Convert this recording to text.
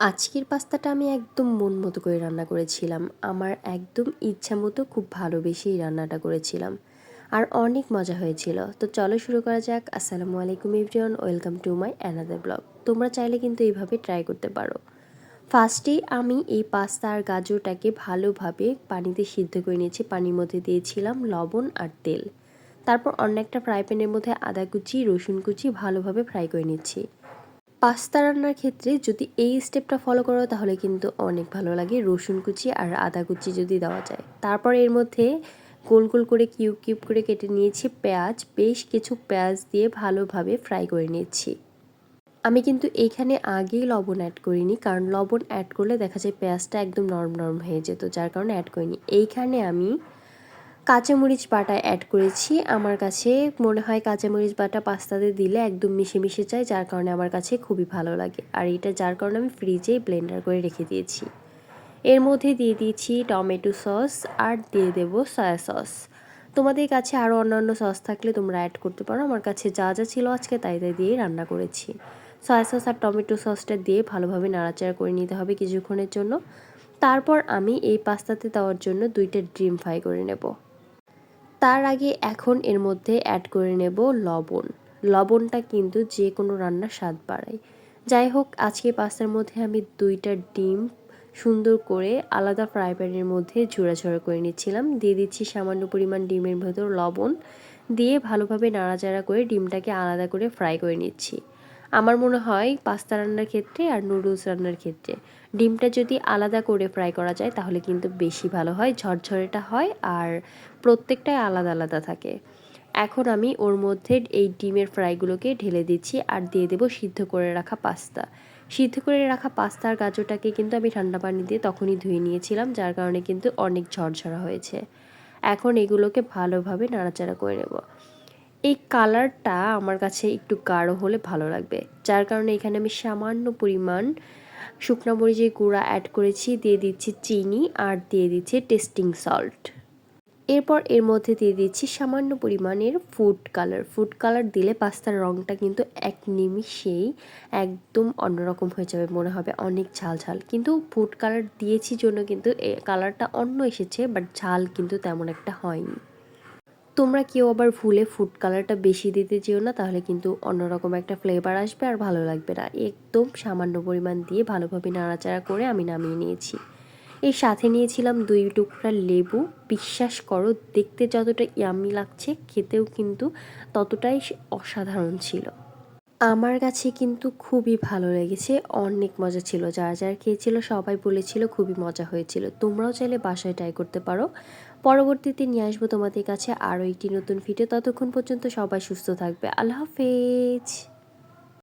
আজকের পাস্তাটা আমি একদম মন মতো করে রান্না করেছিলাম। আমার একদম ইচ্ছা মতো খুব ভালোবেসেই রান্নাটা করেছিলাম। আর অনেক মজা হয়েছিল। তো চলো শুরু করা যাক। আসসালামু আলাইকুম everyone, welcome to my another blog. তোমরা চাইলে কিন্তু এইভাবে ট্রাই করতে পারো। ফার্স্টেই আমি এই পাস্তা আর গাজরটাকে ভালোভাবে পানিতে সিদ্ধ করে নিয়েছি। পানির মধ্যে দিয়েছিলাম লবণ আর তেল। তারপর অন্য একটা ফ্রাই প্যানের মধ্যে আদা কুচি, রসুন কুচি ভালোভাবে ফ্রাই করে নিচ্ছি। পাস্তা রান্নার ক্ষেত্রে যদি এই স্টেপটা ফলো করো তাহলে কিন্তু অনেক ভালো লাগে। রসুন কুচি আর আদা কুচি যদি দেওয়া যায়, তারপর এর মধ্যে গোল গোল করে কিউব কিউব করে কেটে নিয়েছি পেঁয়াজ। বেশ কিছু পেঁয়াজ দিয়ে ভালোভাবে ফ্রাই করে নিচ্ছি। আমি কিন্তু এইখানে আগেই লবণ অ্যাড করিনি, কারণ লবণ অ্যাড করলে দেখা যায় পেঁয়াজটা একদম নরম নরম হয়ে যেত, যার কারণে অ্যাড করিনি। এইখানে আমি কাঁচামরিচ বাটা অ্যাড করেছি। আমার কাছে মনে হয় কাঁচামরিচ বাটা পাস্তাতে দিলে একদম মিশে মিশে যায়, যার কারণে আমার কাছে খুবই ভালো লাগে। আর এটা যার কারণে আমি ফ্রিজেই ব্লেন্ডার করে রেখে দিয়েছি। এর মধ্যে দিয়ে দিয়েছি টমেটো সস আর দিয়ে দেবো সয়া সস। তোমাদের কাছে আরও অন্যান্য সস থাকলে তোমরা অ্যাড করতে পারো। আমার কাছে যা যা ছিল আজকে তাই তাই দিয়েই রান্না করেছি। সয়া সস আর টমেটো সসটা দিয়ে ভালোভাবে নাড়াচাড়া করে নিতে হবে কিছুক্ষণের জন্য। তারপর আমি এই পাস্তাতে দেওয়ার জন্য 2টা ডিম ফ্রাই করে নেব। তার আগে এখন এর মধ্যে অ্যাড করে নেব লবণ। লবণটা কিন্তু যে কোনো রান্নার স্বাদ বাড়ায়। যাই হোক, আজকে পাস্তার মধ্যে আমি 2টা ডিম সুন্দর করে আলাদা ফ্রাই প্যানের মধ্যে ঝুড়াঝুড়া করে নিচ্ছিলাম। দিয়ে দিচ্ছি সামান্য পরিমাণ ডিমের ভেতর লবণ, দিয়ে ভালোভাবে নাড়াচাড়া করে ডিমটাকে আলাদা করে ফ্রাই করে নিচ্ছি। আমার মনে হয় পাস্তা রান্নার ক্ষেত্রে আর নুডলস রান্নার ক্ষেত্রে ডিমটা যদি আলাদা করে ফ্রাই করা যায় তাহলে কিন্তু বেশি ভালো হয়, ঝরঝরেটা হয় আর প্রত্যেকটাই আলাদা আলাদা থাকে। এখন আমি ওর মধ্যে এই ডিমের ফ্রাইগুলোকে ঢেলে দিচ্ছি আর দিয়ে দেবো সিদ্ধ করে রাখা পাস্তা। সিদ্ধ করে রাখা পাস্তা আর গাজরটাকে কিন্তু আমি ঠান্ডা পানি দিয়ে তখনই ধুয়ে নিয়েছিলাম, যার কারণে কিন্তু অনেক ঝরঝরা হয়েছে। এখন এগুলোকে ভালোভাবে নাড়াচাড়া করে নেব। এই কালারটা আমার কাছে একটু গাঢ় হলে ভালো লাগবে, যার কারণে এখানে আমি সামান্য পরিমাণ শুকনো মরিচের গুঁড়া অ্যাড করেছি, দিয়ে দিচ্ছি চিনি আর দিয়ে দিচ্ছি টেস্টিং সল্ট। এরপর এর মধ্যে দিয়ে দিচ্ছি সামান্য পরিমাণের ফুড কালার। ফুড কালার দিলে পাস্তার রঙটা কিন্তু এক নিমিষেই একদম অন্যরকম হয়ে যাবে, মনে হবে অনেক ঝাল ঝাল। কিন্তু ফুড কালার দিয়েছি জন্য কিন্তু কালারটা অন্য এসেছে, বাট ঝাল কিন্তু তেমন একটা হয়নি। তোমরা কেউ আবার ভুলে ফুড কালারটা বেশি দিতে যেও না, তাহলে কিন্তু অন্যরকম একটা ফ্লেভার আসবে আর ভালো লাগবে না। একদম সামান্য পরিমাণ দিয়ে ভালোভাবে নাড়াচাড়া করে আমি নামিয়ে নিয়েছি। এর সাথে নিয়েছিলাম 2 টুকরা লেবু। বিশ্বাস করো, দেখতে যতটা ইয়াম্মি লাগছে খেতেও কিন্তু ততটাই অসাধারণ ছিল। আমার কাছে কিন্তু খুবই ভালো লেগেছে, অনেক মজা ছিল। যারা যারা খেয়েছিল সবাই বলেছিল খুবই মজা হয়েছিল। তোমরাও চাইলে বাসায় ট্রাই করতে পারো। পরবর্তীতে নিয়ে আসবো তোমাদের কাছে আরও একটি নতুন ভিডিও। ততক্ষণ পর্যন্ত সবাই সুস্থ থাকবে। আল্লাহ হাফেজ।